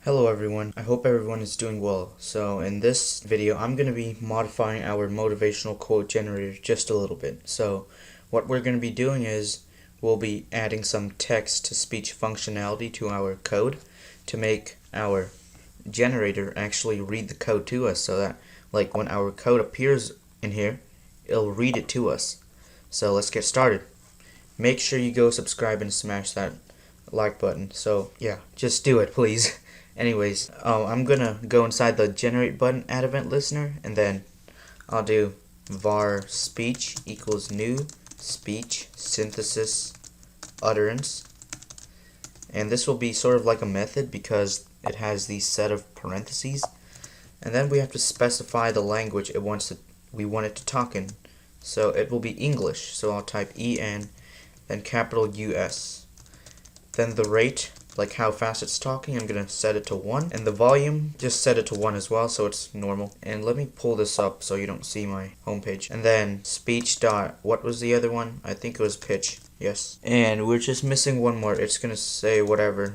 Hello everyone, I hope everyone is doing well. So in this video I'm going to be modifying our motivational quote generator just a little bit. So what we're going to be doing is we'll be adding some text to speech functionality to our code to make our generator actually read the code to us, so that like when our code appears in here it'll read it to us. So let's get started. Make sure you go subscribe and smash that like button. So yeah, just do it please. Anyways, I'm gonna go inside the generate button add event listener, and then I'll do var speech equals new speech synthesis utterance, and this will be sort of like a method because it has these set of parentheses, and then we have to specify the language we want it to talk in. So it will be English, so I'll type EN, then capital US. Then the rate, like how fast it's talking, I'm going to set it to 1. And the volume, just set it to 1 as well, so it's normal. And let me pull this up so you don't see my homepage. And then speech dot, what was the other one? I think it was pitch, yes. And we're just missing one more. It's going to say whatever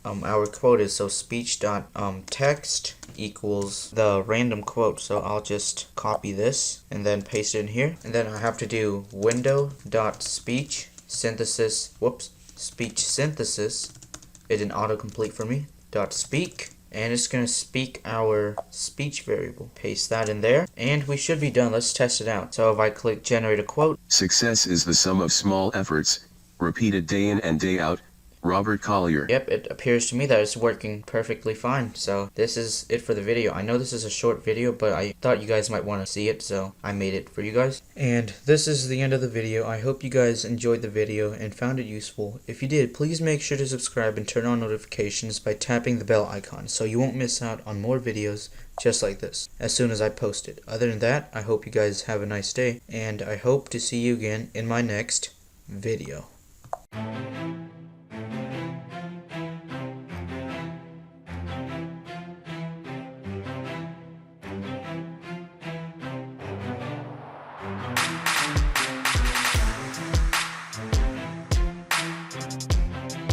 our quote is. So speech dot text equals the random quote. So I'll just copy this and then paste it in here. And then I have to do window dot speech synthesis, speech synthesis, it didn't autocomplete for me, dot speak, and it's going to speak our speech variable. Paste that in there, and we should be done. Let's test it out. So if I click generate a quote, Success is the sum of small efforts, repeated day in and day out. Robert Collier. Yep, it appears to me that it's working perfectly fine. So this is it for the video. I know this is a short video, but I thought you guys might want to see it, so I made it for you guys. And this is the end of the video. I hope you guys enjoyed the video and found it useful. If you did, please make sure to subscribe and turn on notifications by tapping the bell icon so you won't miss out on more videos just like this as soon as I post it. Other than that, I hope you guys have a nice day, and I hope to see you again in my next video.